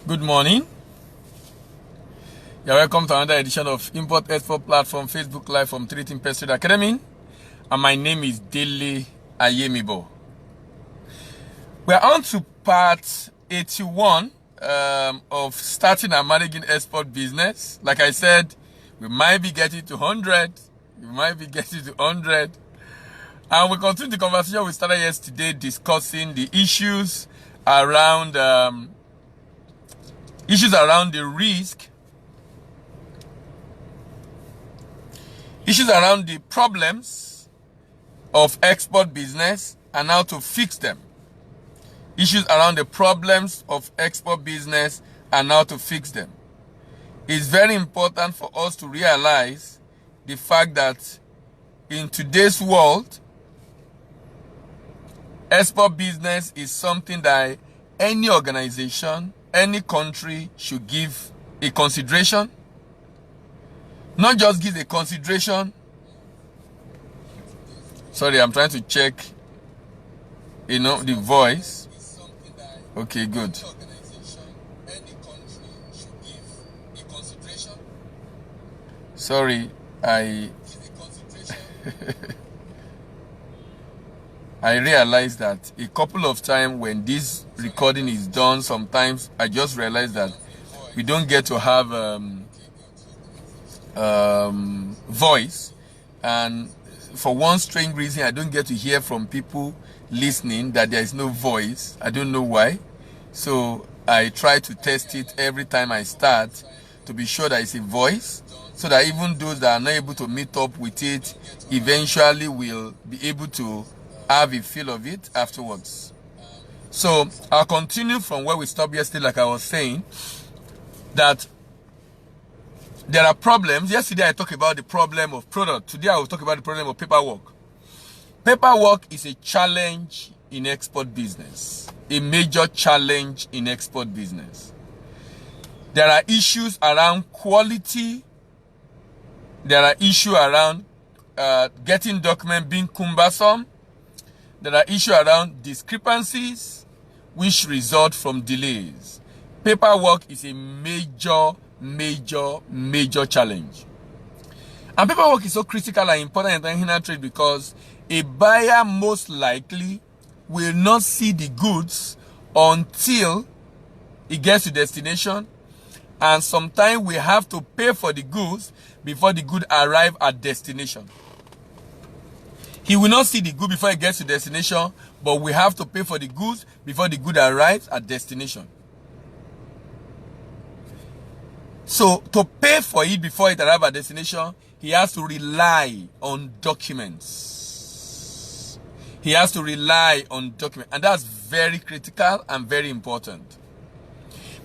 Good morning. You're welcome to another edition of Import Export Platform Facebook Live from 3Team Pest Trade Academy. And my name is Dele Ayemibo. We're on to part 81 of starting and managing export business. Like I said, we might be getting to 100. We might be getting to 100. And we continue the conversation we started yesterday discussing the issues around the risk, issues around the problems of export business and how to fix them. Issues around the problems of export business and how to fix them. It's very important for us to realize the fact that in today's world, export business is something that any organization, any country should give a consideration. Not just give a consideration. Sorry, I'm trying to check, the voice. Okay, good. Sorry, I realized that a couple of times when this recording is done, sometimes I just realize that we don't get to have voice, and for one strange reason I don't get to hear from people listening that there is no voice. I don't know why. So I try to test it every time I start to be sure that it's a voice, so that even those that are not able to meet up with it eventually will be able to have a feel of it afterwards. So I'll continue from where we stopped yesterday. Like I was saying, that there are problems. Yesterday I talked about the problem of product. Today I will talk about the problem of paperwork. Paperwork is a challenge in export business, a major challenge in export business. There are issues around quality. There are issues around getting documents being cumbersome. There are issues around discrepancies which result from delays. Paperwork is a major challenge. And paperwork is so critical and important in international trade because a buyer most likely will not see the goods until it gets to destination, and sometimes we have to pay for the goods before the goods arrive at destination. He will not see the good before it gets to destination, but we have to pay for the goods before the good arrives at destination. So to pay for it before it arrives at destination, he has to rely on documents. He has to rely on documents, and that's very critical and very important.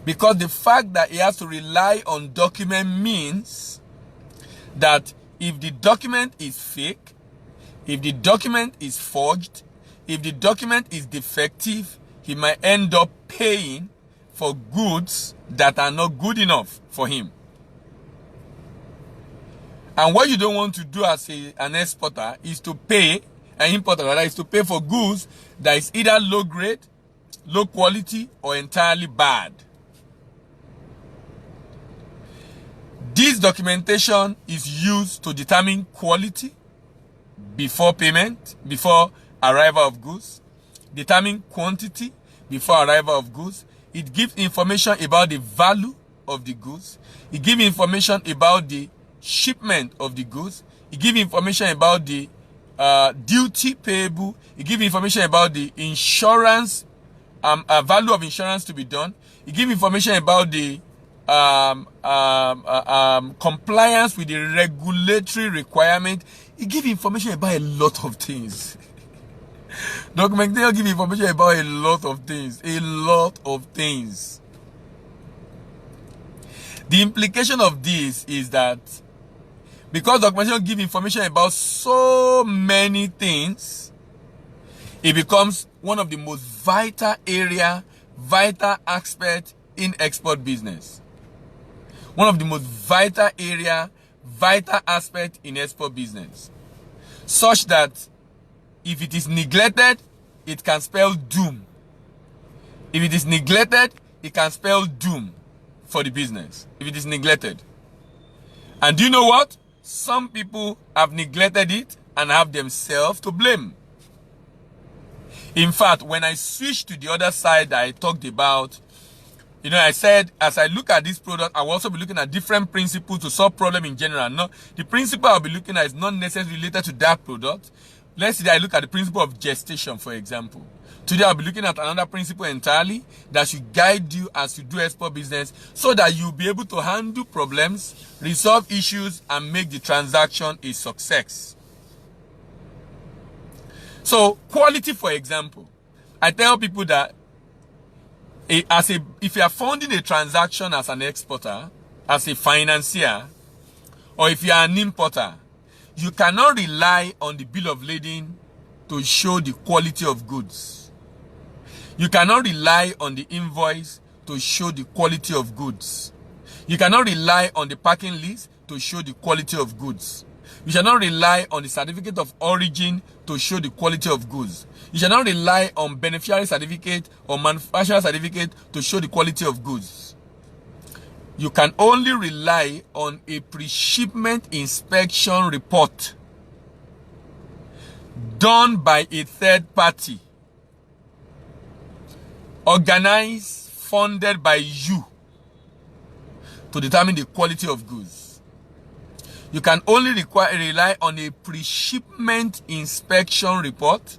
Because the fact that he has to rely on document means that if the document is fake, if the document is forged, if the document is defective, he might end up paying for goods that are not good enough for him. And what you don't want to do as an exporter is to pay, an importer rather, is to pay for goods that is either low grade, low quality, or entirely bad. This documentation is used to determine quality before payment, before arrival of goods, determine quantity before arrival of goods. It gives information about the value of the goods. It gives information about the shipment of the goods. It gives information about the duty payable. It gives information about the insurance, value of insurance to be done. It gives information about the compliance with the regulatory requirement. It gives information about a lot of things. Documentation gives information about a lot of things. A lot of things. The implication of this is that because documentation gives information about so many things, it becomes one of the most vital aspect in export business. One of the most vital aspect in export business. Such that If it is neglected, it can spell doom. If it is neglected, it can spell doom for the business if it is neglected. And do you know what? Some people have neglected it and have themselves to blame. In fact, when I switched to the other side that I talked about, you know, I said, as I look at this product, I will also be looking at different principles to solve problems in general. No, the principle I'll be looking at is not necessarily related to that product. Let's say I look at the principle of gestation, for example. Today, I'll be looking at another principle entirely that should guide you as you do export business so that you'll be able to handle problems, resolve issues, and make the transaction a success. So, quality, for example. I tell people that if you are funding a transaction as an exporter, as a financier, or if you are an importer, you cannot rely on the bill of lading to show the quality of goods. You cannot rely on the invoice to show the quality of goods. You cannot rely on the packing list to show the quality of goods. You shall not rely on the certificate of origin to show the quality of goods. You shall not rely on beneficiary certificate or manufacturer certificate to show the quality of goods. You can only rely on a pre-shipment inspection report done by a third party, organized, funded by you, to determine the quality of goods. You can only rely on a pre-shipment inspection report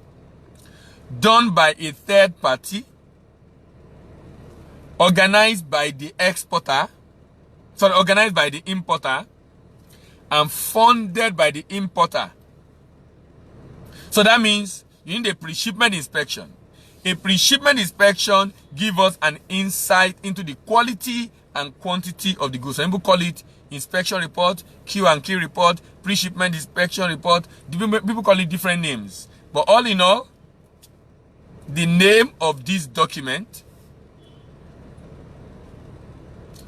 done by a third party, organized by the importer, and funded by the importer. So that means you need a pre-shipment inspection. A pre-shipment inspection gives us an insight into the quality and quantity of the goods. Some people call it inspection report, Q&Q report, pre-shipment inspection report. People call it different names. But all in all, the name of this document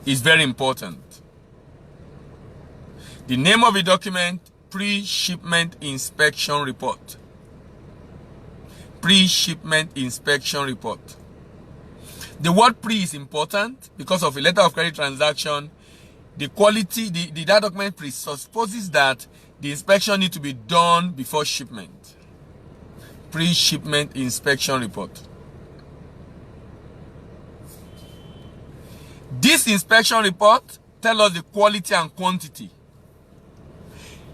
is very important. The name of the document, Pre-Shipment Inspection Report. Pre-Shipment Inspection Report. The word pre is important because of a letter of credit transaction. The quality, that document presupposes that the inspection needs to be done before shipment. Pre-shipment inspection report. This inspection report tells us the quality and quantity.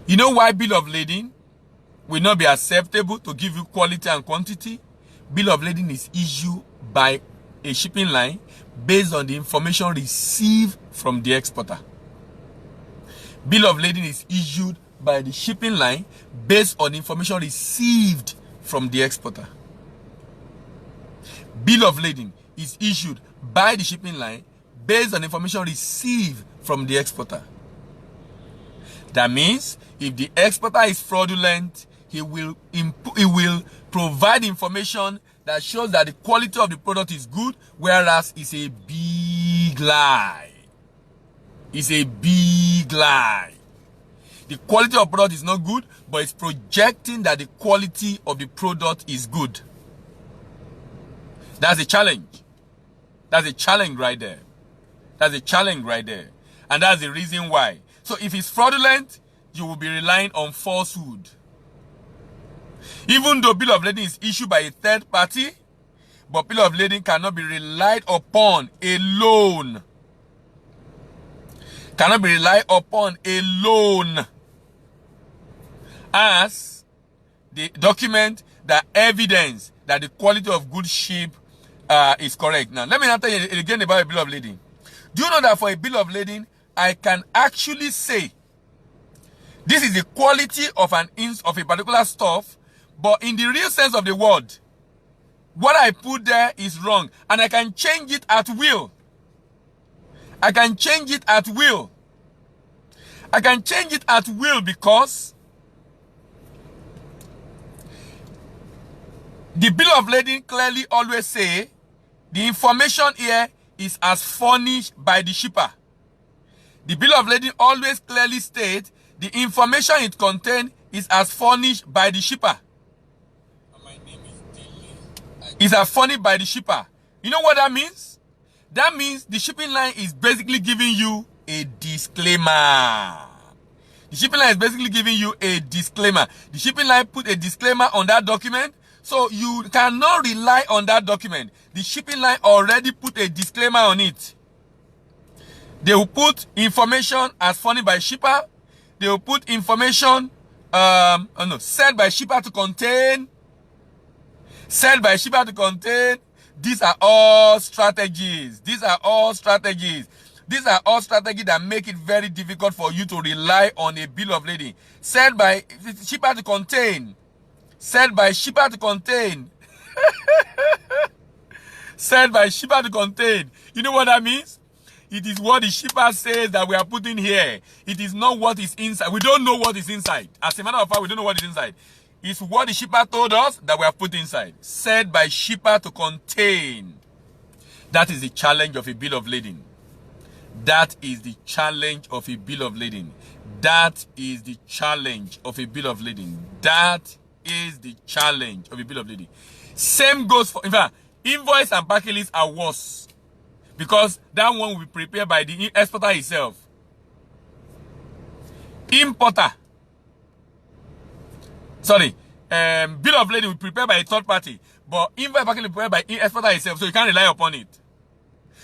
You know why bill of lading will not be acceptable to give you quality and quantity? Bill of lading is issued by a shipping line based on the information received from the exporter. Bill of lading is issued by the shipping line based on information received from the exporter. Bill of lading is issued by the shipping line based on information received from the exporter. That means if the exporter is fraudulent, he will provide information that shows that the quality of the product is good, whereas it's a big lie. It's a big lie. The quality of product is not good, but it's projecting that the quality of the product is good. That's a challenge. That's a challenge right there. That's a challenge right there. And that's the reason why. So if it's fraudulent, you will be relying on falsehood. Even though bill of lading is issued by a third party, but bill of lading cannot be relied upon alone. Cannot be relied upon alone as the document that evidence that the quality of goods shipped is correct. Now, let me tell you again about a bill of lading. Do you know that for a bill of lading, I can actually say this is the quality of a particular stuff, but in the real sense of the word, what I put there is wrong, and I can change it at will. I can change it at will. I can change it at will because the bill of lading clearly always say the information here is as furnished by the shipper. The bill of lading always clearly states the information it contains is as furnished by the shipper. My name is Dele. Is as furnished by the shipper. You know what that means? That means the shipping line is basically giving you a disclaimer. The shipping line is basically giving you a disclaimer. The shipping line put a disclaimer on that document, so you cannot rely on that document. The shipping line already put a disclaimer on it. They will put information as furnished by shipper. They will put information said by shipper to contain. Said by shipper to contain. These are all strategies. These are all strategies. These are all strategies that make it very difficult for you to rely on a bill of lading. Said by shipper to contain. Said by shipper to contain. Said by shipper to contain. You know what that means? It is what the shipper says that we are putting here. It is not what is inside. We don't know what is inside. As a matter of fact, we don't know what is inside. It's what the shipper told us that we have put inside. Said by shipper to contain. That is the challenge of a bill of lading. That is the challenge of a bill of lading. That is the challenge of a bill of lading. That is the challenge of a bill of lading. Same goes for, in fact, invoice and packing list are worse. Because that one will be prepared by the exporter himself. Importer. Sorry. Bill of lading will be prepared by a third party. But invoice and packing list will be prepared by the exporter himself. So you can't rely upon it.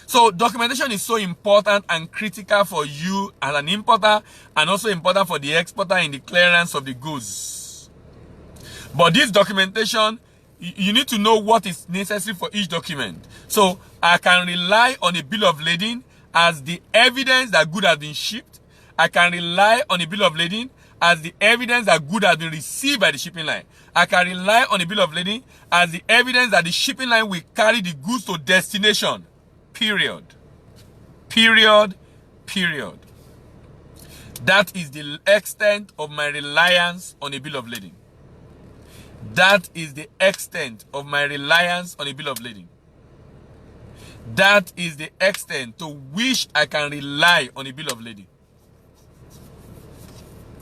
So documentation is so important and critical for you as an importer, and also important for the exporter in the clearance of the goods. But this documentation, you need to know what is necessary for each document. So I can rely on a bill of lading as the evidence that good has been shipped. I can rely on a bill of lading as the evidence that good has been received by the shipping line. I can rely on a bill of lading as the evidence that the shipping line will carry the goods to destination. Period. Period. Period. That is the extent of my reliance on a bill of lading. That is the extent of my reliance on a bill of lading. That is the extent to which I can rely on a bill of lading.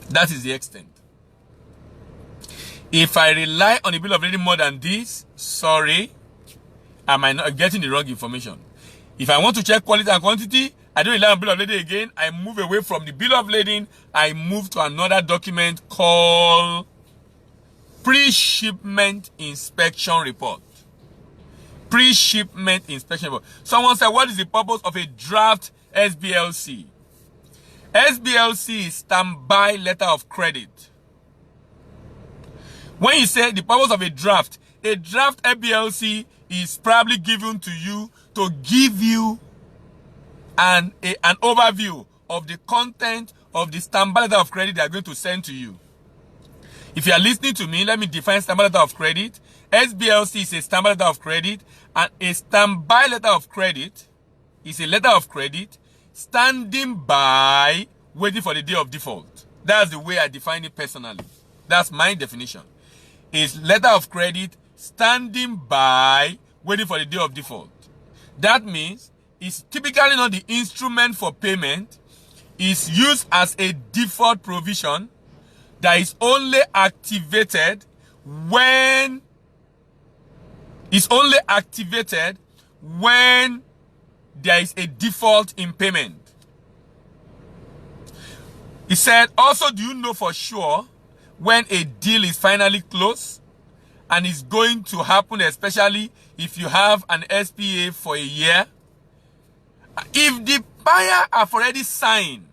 That is the extent. If I rely on a bill of lading more than this, sorry, I might not getting the wrong information. If I want to check quality and quantity, I don't rely on bill of lading again. I move away from the bill of lading. I move to another document called Pre-Shipment Inspection Report. Pre-Shipment Inspection Report. Someone said, what is the purpose of a draft SBLC? SBLC is standby letter of credit. When you say the purpose of a draft SBLC is probably given to you to give you an overview of the content of the standby letter of credit they are going to send to you. If you are listening to me, let me define standby letter of credit. SBLC is a standby letter of credit, and a standby letter of credit is a letter of credit standing by, waiting for the day of default. That's the way I define it personally. That's my definition. It's letter of credit standing by, waiting for the day of default. That means it's typically not the instrument for payment. It's used as a default provision that is only activated when there is a default in payment. He said, also, do you know for sure when a deal is finally closed and it's going to happen, especially if you have an SPA for a year? If the buyer have already signed,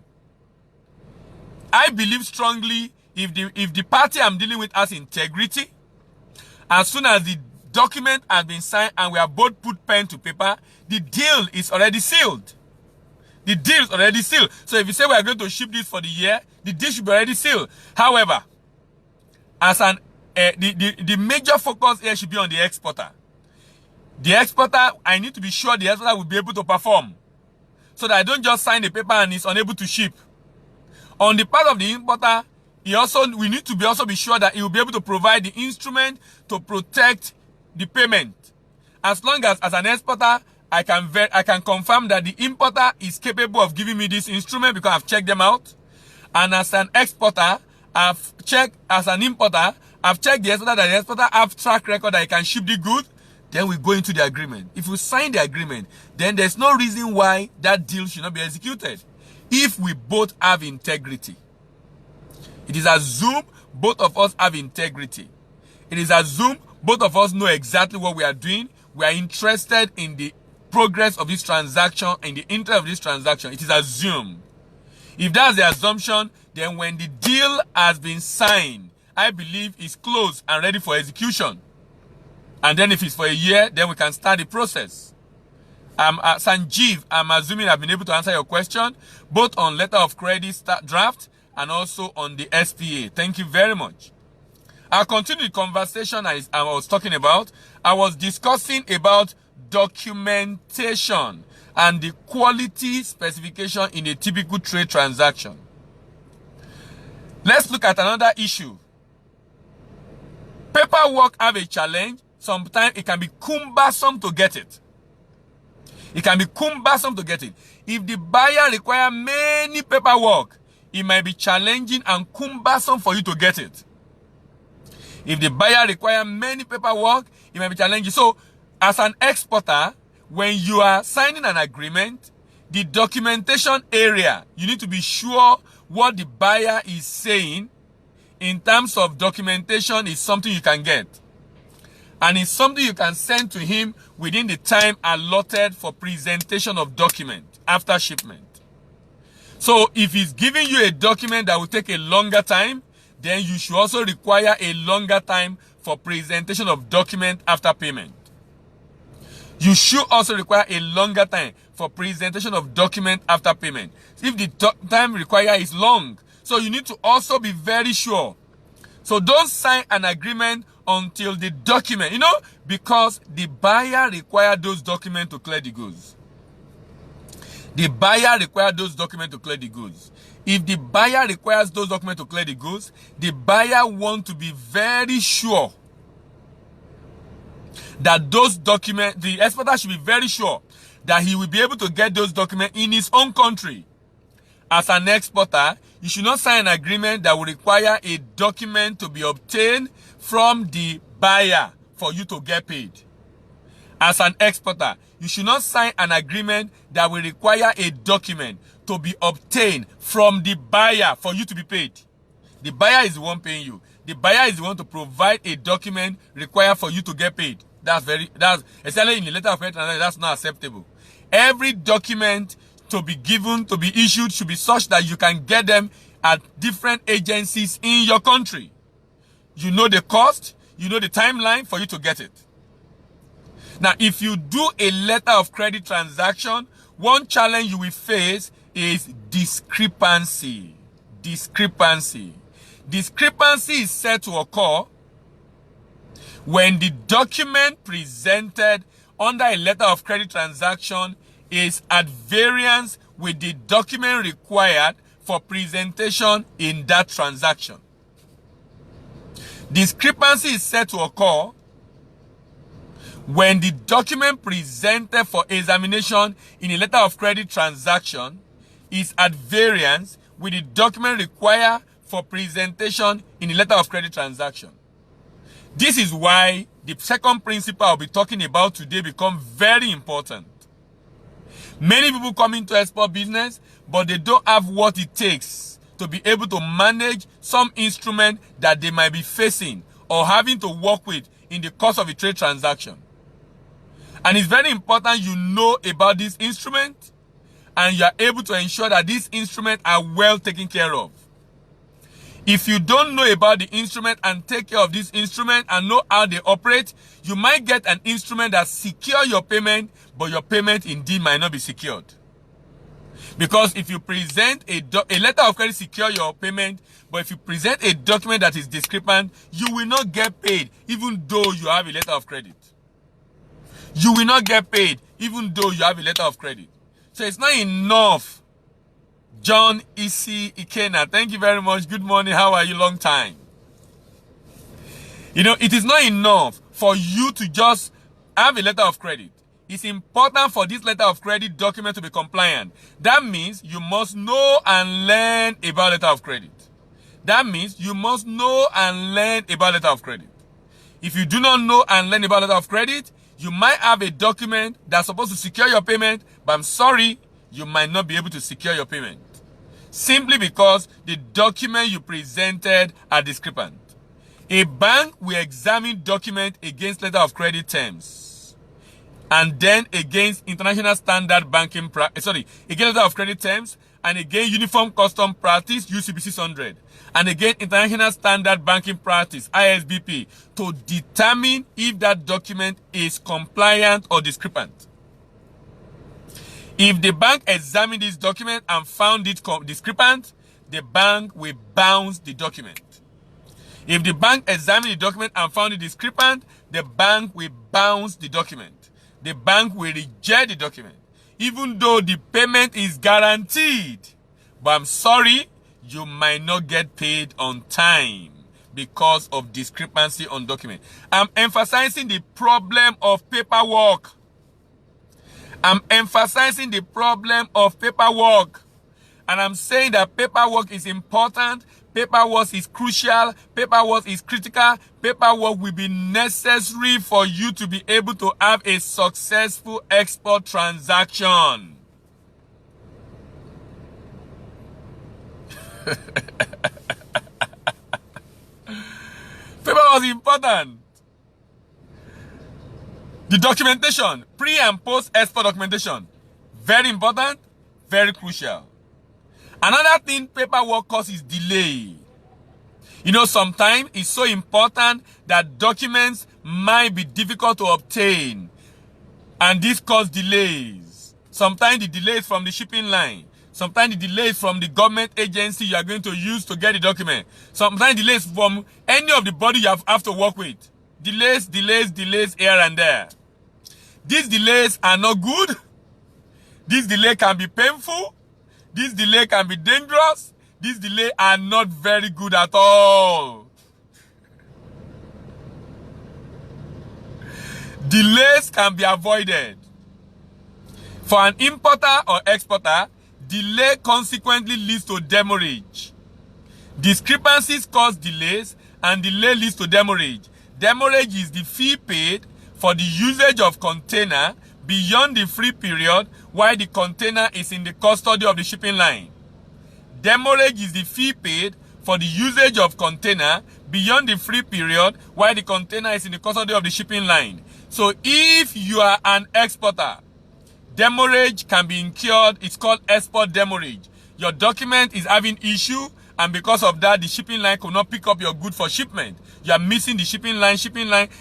I believe strongly if the party I'm dealing with has integrity, as soon as the document has been signed and we have both put pen to paper, the deal is already sealed. The deal is already sealed. So if you say we are going to ship this for the year, the deal should be already sealed. However, as the major focus here should be on the exporter. The exporter, I need to be sure the exporter will be able to perform, so that I don't just sign the paper and it's unable to ship. On the part of the importer, we need to be sure that he will be able to provide the instrument to protect the payment. As long as an exporter, I can confirm that the importer is capable of giving me this instrument because I've checked them out. And as an exporter, as an importer, I've checked the exporter that the exporter have track record that he can ship the good. then we go into the agreement. If we sign the agreement, then there's no reason why that deal should not be executed. If we both have integrity. It is assumed both of us have integrity. It is assumed both of us know exactly what we are doing. We are interested in the progress of this transaction, in the interest of this transaction. It is assumed. If that's the assumption, then when the deal has been signed, I believe it's closed and ready for execution. And then if it's for a year, then we can start the process. Sanjeev, I'm assuming I've been able to answer your question, both on letter of credit draft and also on the SPA. Thank you very much. I'll continue the conversation I was talking about. I was discussing about documentation and the quality specification in a typical trade transaction. Let's look at another issue. Paperwork have a challenge. Sometimes it can be cumbersome to get it. It can be cumbersome to get it. If the buyer requires many paperwork, it might be challenging and cumbersome for you to get it. If the buyer requires many paperwork, it might be challenging. So, as an exporter, when you are signing an agreement, the documentation area, you need to be sure what the buyer is saying in terms of documentation is something you can get. And it's something you can send to him within the time allotted for presentation of document after shipment. So if he's giving you a document that will take a longer time, then you should also require a longer time for presentation of document after payment. You should also require a longer time for presentation of document after payment. If the time required is long, so you need to also be very sure. So don't sign an agreement until the document, because the buyer requires those documents to clear the goods. The buyer requires those documents to clear the goods. If the buyer requires those documents to clear the goods, the buyer wants to be very sure that those documents, the exporter should be very sure that he will be able to get those documents in his own country. As an exporter, you should not sign an agreement that will require a document to be obtained from the buyer for you to get paid. As an exporter, you should not sign an agreement that will require a document to be obtained from the buyer for you to be paid. The buyer is the one paying you. The buyer is the one to provide a document required for you to get paid. That's especially in the letter of credit, that's not acceptable. Every document to be given, to be issued, should be such that you can get them at different agencies in your country. You know the cost, you know the timeline for you to get it. Now, if you do a letter of credit transaction, one challenge you will face is discrepancy. Discrepancy. Discrepancy is said to occur when the document presented under a letter of credit transaction is at variance with the document required for presentation in that transaction. Discrepancy is said to occur when the document presented for examination in a letter of credit transaction is at variance with the document required for presentation in a letter of credit transaction. This is why the second principle I'll be talking about today becomes very important. Many people come into export business, but they don't have what it takes to be able to manage some instrument that they might be facing or having to work with in the course of a trade transaction. And it's very important you know about this instrument and you are able to ensure that these instruments are well taken care of. If you don't know about the instrument and take care of this instrument and know how they operate, you might get an instrument that secures your payment, but your payment indeed might not be secured. Because if you present a letter of credit secure your payment, but if you present a document that is discrepant, you will not get paid even though you have a letter of credit. You will not get paid even though you have a letter of credit. So it's not enough. John Isi Ikena, thank you very much. Good morning. How are you? Long time. It is not enough for you to just have a letter of credit. It's important for this letter of credit document to be compliant. That means you must know and learn about letter of credit. That means you must know and learn about letter of credit. If you do not know and learn about letter of credit, You might have a document that's supposed to secure your payment, but I'm sorry, you might not be able to secure your payment. Simply because the document you presented are discrepant. A bank will examine document against letter of credit terms, and then against international standard banking against letter of credit terms, and again uniform custom practice UCB 600, and again international standard banking practice ISBP, to determine if that document is compliant or discrepant. If the bank examined this document and found it discrepant, the bank will bounce the document. If the bank examined the document and found it discrepant, the bank will bounce the document. The bank will reject the document, even though the payment is guaranteed. But I'm sorry, you might not get paid on time because of discrepancy on document. I'm emphasizing the problem of paperwork. I'm emphasizing the problem of paperwork. And I'm saying that paperwork is important. Paperwork is crucial. Paperwork is critical. Paperwork will be necessary for you to be able to have a successful export transaction. Paperwork is important. The documentation, pre and post export documentation, very important, very crucial. Another thing paperwork causes delay. You know, sometimes it's so important that documents might be difficult to obtain, and this causes delays. Sometimes the delays from the shipping line. Sometimes the delays from the government agency you are going to use to get the document. Sometimes delays from any of the body you have to work with. Delays here and there. These delays are not good. This delay can be painful. This delay can be dangerous. These delays are not very good at all. Delays can be avoided. For an importer or exporter, delay consequently leads to demurrage. Discrepancies cause delays, and delay leads to demurrage. Demurrage is the fee paid for the usage of container beyond the free period while the container is in the custody of the shipping line. Demurrage is the fee paid for the usage of container beyond the free period while the container is in the custody of the shipping line. So if you are an exporter, demurrage can be incurred. It's called export demurrage. Your document is having issue, and because of that, the shipping line could not pick up your good for shipment. You are missing the shipping line.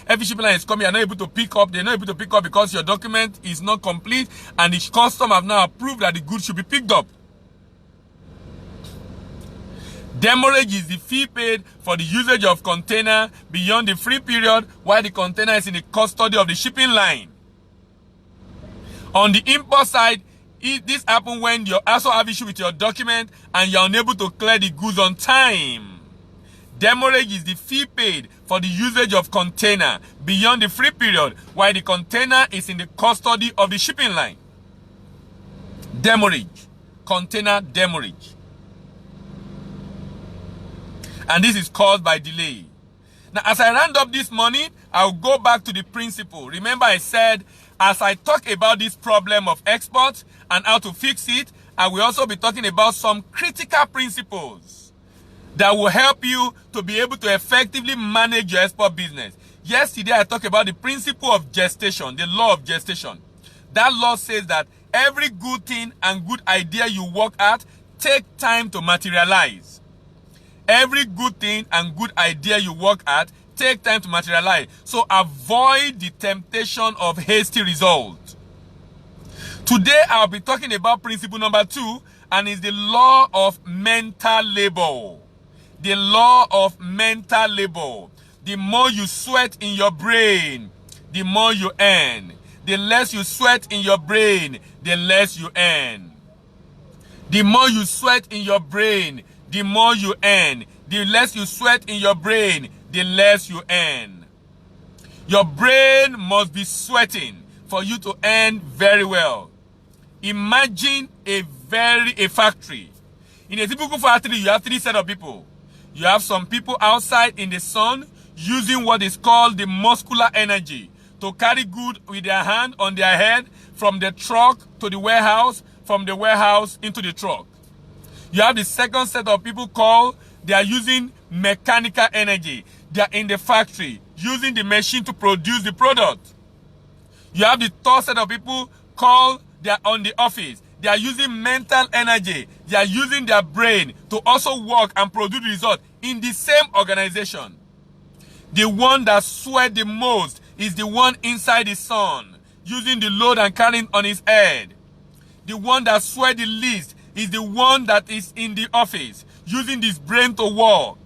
Every shipping line is coming. You are not able to pick up. They're not able to pick up because your document is not complete, and the custom have now approved that the goods should be picked up. Demurrage is the fee paid for the usage of container beyond the free period while the container is in the custody of the shipping line. On the import side, this happens when you also have issue with your document and you're unable to clear the goods on time. Demurrage is the fee paid for the usage of container beyond the free period while the container is in the custody of the shipping line. Demurrage. Container demurrage. And this is caused by delay. Now, as I round up this morning, I'll go back to the principle. Remember, I said, as I talk about this problem of export and how to fix it, I will also be talking about some critical principles that will help you to be able to effectively manage your export business. Yesterday, I talked about the principle of gestation, the law of gestation. That law says that every good thing and good idea you work at take time to materialize. Every good thing and good idea you work at take time to materialize. So avoid the temptation of hasty result. Today I'll be talking about principle number 2, and it's the law of mental labor. The law of mental labor. The more you sweat in your brain, the more you earn. The less you sweat in your brain, the less you earn. The more you sweat in your brain, the more you earn. The less you sweat in your brain, the less you earn. Your brain must be sweating for you to earn very well. Imagine a factory. In a typical factory, you have 3 sets of people. You have some people outside in the sun using what is called the muscular energy to carry good with their hand on their head from the truck to the warehouse, from the warehouse into the truck. You have the second set of people called, they are using mechanical energy. They are in the factory using the machine to produce the product. You have the third set of people called, they are on the office. They are using mental energy. They are using their brain to also work and produce results in the same organization. The one that sweat the most is the one inside the sun, using the load and carrying on his head. The one that sweat the least is the one that is in the office, using his brain to work.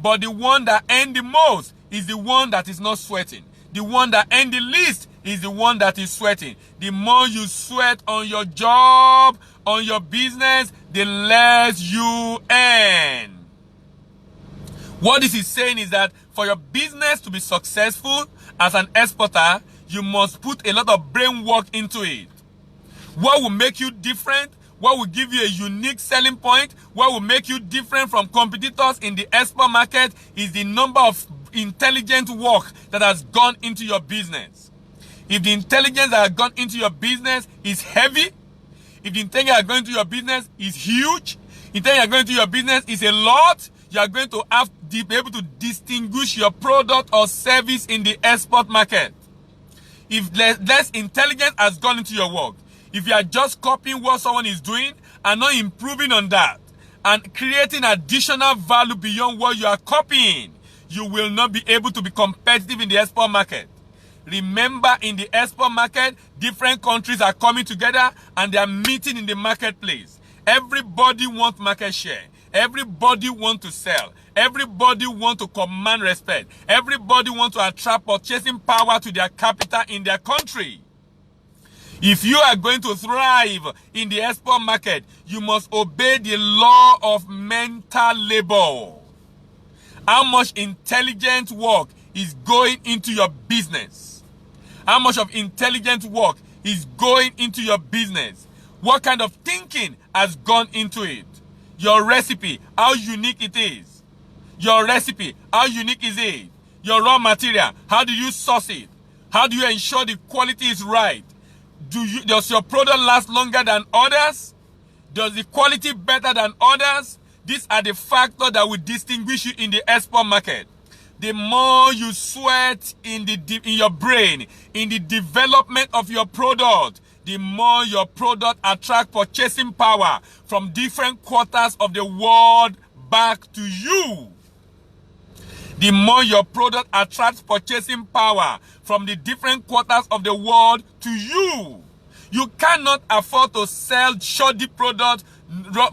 But the one that earns the most is the one that is not sweating. The one that earns the least is the one that is sweating. The more you sweat on your job, on your business, the less you earn. What this is saying is that for your business to be successful as an exporter, you must put a lot of brain work into it. What will make you different? What will give you a unique selling point? What will make you different from competitors in the export market is the number of intelligent work that has gone into your business. If the intelligence that has gone into your business is heavy, if the intelligence that has gone into your business is huge, intelligence that has gone into your business is a lot, you are going to have to be able to distinguish your product or service in the export market. If less intelligence has gone into your work, if you are just copying what someone is doing and not improving on that and creating additional value beyond what you are copying, you will not be able to be competitive in the export market. Remember, in the export market, different countries are coming together and they are meeting in the marketplace. Everybody wants market share. Everybody wants to sell. Everybody wants to command respect. Everybody wants to attract purchasing power to their capital in their country. If you are going to thrive in the export market, you must obey the law of mental labor. How much intelligent work is going into your business? How much of intelligent work is going into your business? What kind of thinking has gone into it? Your recipe, how unique it is. Your recipe, how unique is it? Your raw material, how do you source it? How do you ensure the quality is right? Does your product last longer than others? Does the quality better than others? These are the factors that will distinguish you in the export market. The more you sweat in your brain, in the development of your product, the more your product attracts purchasing power from different quarters of the world back to you. The more your product attracts purchasing power from the different quarters of the world to you. You cannot afford to sell shoddy product,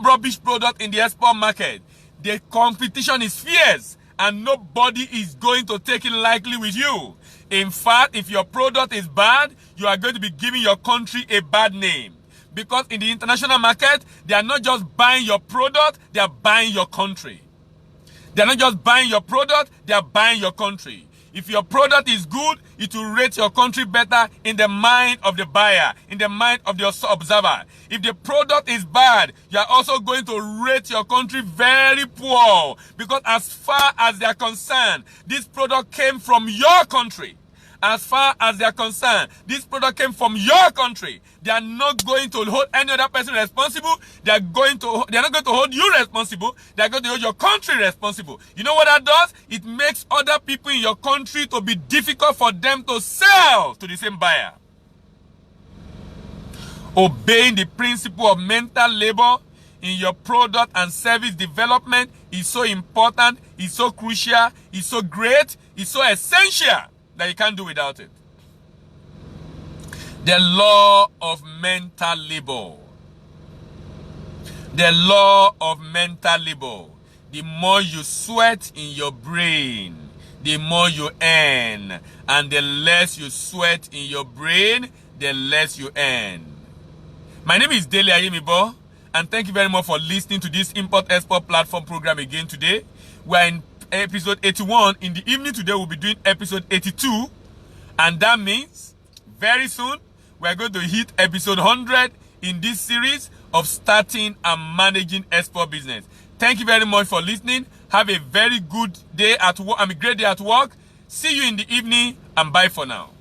rubbish product in the export market. The competition is fierce and nobody is going to take it lightly with you. In fact, if your product is bad, you are going to be giving your country a bad name. Because in the international market, they are not just buying your product, they are buying your country. They are not just buying your product, they are buying your country. If your product is good, it will rate your country better in the mind of the buyer, in the mind of the observer. If the product is bad, you are also going to rate your country very poor. Because as far as they are concerned, this product came from your country. As far as they are concerned, this product came from your country. They are not going to hold any other person responsible. They are not going to hold you responsible. They are going to hold your country responsible. You know what that does? It makes other people in your country to be difficult for them to sell to the same buyer. Obeying the principle of mental labor in your product and service development is so important, is so crucial, is so great, is so essential that you can't do without it. The law of mental labor. The law of mental labor. The more you sweat in your brain, the more you earn. And the less you sweat in your brain, the less you earn. My name is Dele Ayemibo, and thank you very much for listening to this Import-Export platform program again today. We're in episode 81. In the evening today, we'll be doing episode 82. And that means very soon, we're going to hit episode 100 in this series of starting and managing export business. Thank you very much for listening. Have a very good day at work. A great day at work. See you in the evening, and bye for now.